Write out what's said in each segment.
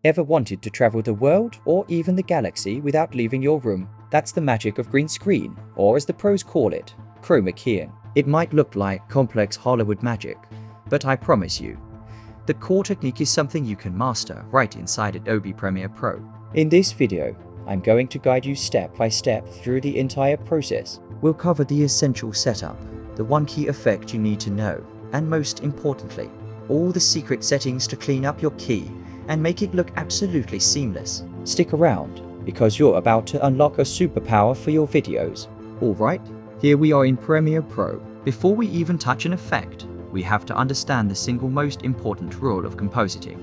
Ever wanted to travel the world or even the galaxy without leaving your room? That's the magic of green screen, or as the pros call it, chroma keying. It might look like complex Hollywood magic, but I promise you, the core technique is something you can master right inside Adobe Premiere Pro. In this video, I'm going to guide you step by step through the entire process. We'll cover the essential setup, the one key effect you need to know, and most importantly, all the secret settings to clean up your key and make it look absolutely seamless. Stick around, because you're about to unlock a superpower for your videos. Alright, here we are in Premiere Pro. Before we even touch an effect, we have to understand the single most important rule of compositing: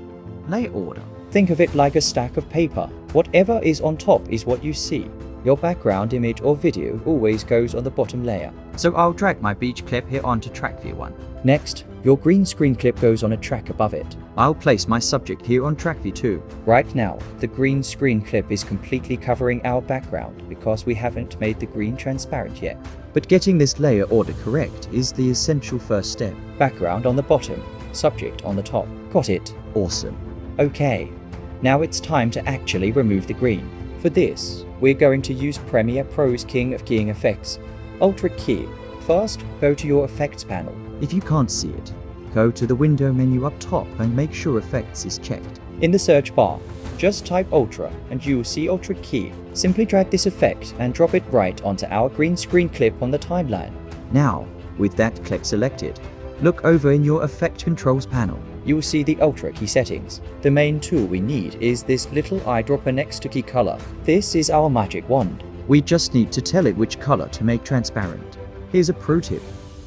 layer order. Think of it like a stack of paper. Whatever is on top is what you see. Your background image or video always goes on the bottom layer. So I'll drag my beach clip here onto track view 1. Next, your green screen clip goes on a track above it. I'll place my subject here on track view 2. Right now, the green screen clip is completely covering our background because we haven't made the green transparent yet. But getting this layer order correct is the essential first step. Background on the bottom, subject on the top. Got it? Awesome. Okay, now it's time to actually remove the green. For this, we're going to use Premiere Pro's king of keying effects, Ultra Key. First, go to your effects panel. If you can't see it, go to the window menu up top and make sure effects is checked. In the search bar, just type Ultra and you'll see Ultra Key. Simply drag this effect and drop it right onto our green screen clip on the timeline. Now, with that clip selected, look over in your effect controls panel. You'll see the Ultra Key settings. The main tool we need is this little eyedropper next to key color. This is our magic wand. We just need to tell it which color to make transparent. Here's a pro tip.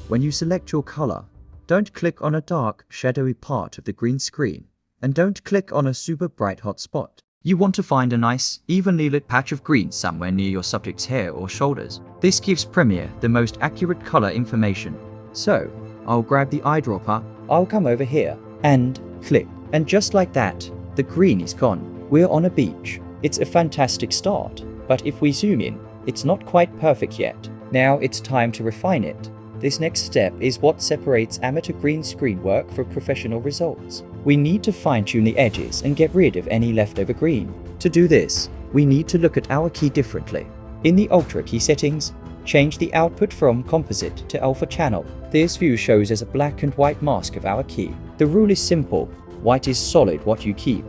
When you select your color, don't click on a dark, shadowy part of the green screen, and don't click on a super bright hot spot. You want to find a nice, evenly lit patch of green somewhere near your subject's hair or shoulders. This gives Premiere the most accurate color information. So, I'll grab the eyedropper, I'll come over here, and click. And just like that, the green is gone. We're on a beach. It's a fantastic start, but if we zoom in, it's not quite perfect yet. Now it's time to refine it. This next step is what separates amateur green screen work from professional results. We need to fine-tune the edges and get rid of any leftover green. To do this, we need to look at our key differently. In the Ultra Key settings, change the output from composite to alpha channel. This view shows as a black and white mask of our key. The rule is simple. White is solid, what you keep.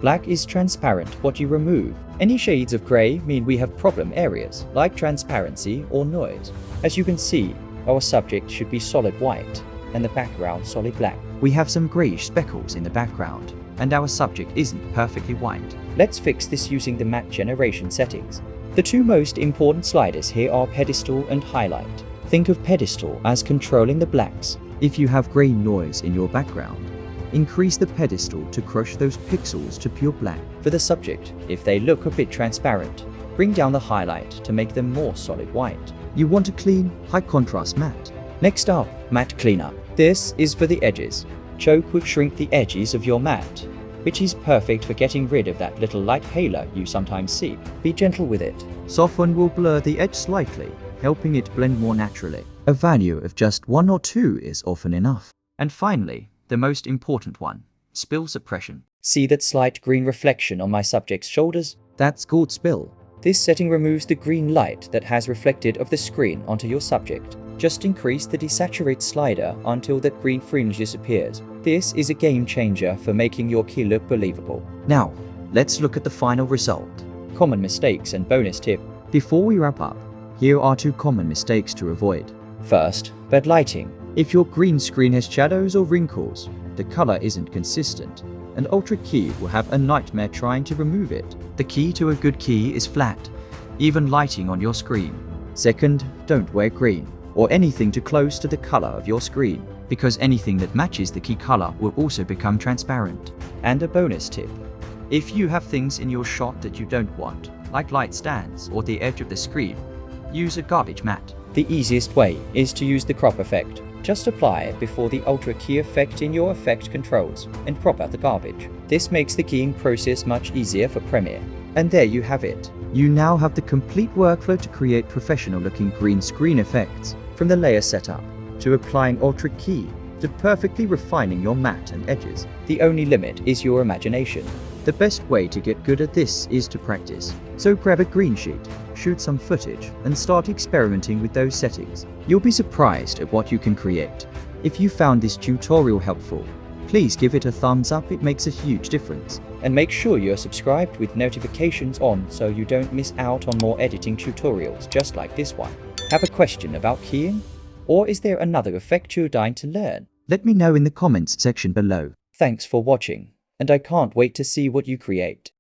Black is transparent, what you remove. Any shades of gray mean we have problem areas, like transparency or noise. As you can see, our subject should be solid white, and the background solid black. We have some grayish speckles in the background, and our subject isn't perfectly white. Let's fix this using the matte generation settings. The two most important sliders here are pedestal and highlight. Think of pedestal as controlling the blacks. If you have gray noise in your background, increase the pedestal to crush those pixels to pure black. For the subject, if they look a bit transparent, bring down the highlight to make them more solid white. You want a clean, high contrast matte. Next up, matte cleanup. This is for the edges. Choke would shrink the edges of your matte, which is perfect for getting rid of that little light halo you sometimes see. Be gentle with it. Soften will blur the edge slightly, helping it blend more naturally. A value of just 1 or 2 is often enough. And finally, the most important one, spill suppression. See that slight green reflection on my subject's shoulders? That's called spill. This setting removes the green light that has reflected off the screen onto your subject. Just increase the desaturate slider until that green fringe disappears. This is a game changer for making your key look believable. Now, let's look at the final result. Common mistakes and bonus tip. Before we wrap up, here are 2 common mistakes to avoid. First, bad lighting. If your green screen has shadows or wrinkles, the color isn't consistent, and Ultra Key will have a nightmare trying to remove it. The key to a good key is flat, even lighting on your screen. Second, don't wear green or anything too close to the color of your screen, because anything that matches the key color will also become transparent. And a bonus tip: if you have things in your shot that you don't want, like light stands or the edge of the screen, use a garbage mat. The easiest way is to use the crop effect. Just apply it before the Ultra Key effect in your effect controls and crop out the garbage. This makes the keying process much easier for Premiere. And there you have it. You now have the complete workflow to create professional looking green screen effects. From the layer setup, to applying Ultra Key, to perfectly refining your matte and edges. The only limit is your imagination. The best way to get good at this is to practice. So grab a green sheet, shoot some footage, and start experimenting with those settings. You'll be surprised at what you can create. If you found this tutorial helpful, please give it a thumbs up, it makes a huge difference. And make sure you're subscribed with notifications on so you don't miss out on more editing tutorials just like this one. Have a question about keying? Or is there another effect you're dying to learn? Let me know in the comments section below. Thanks for watching, and I can't wait to see what you create.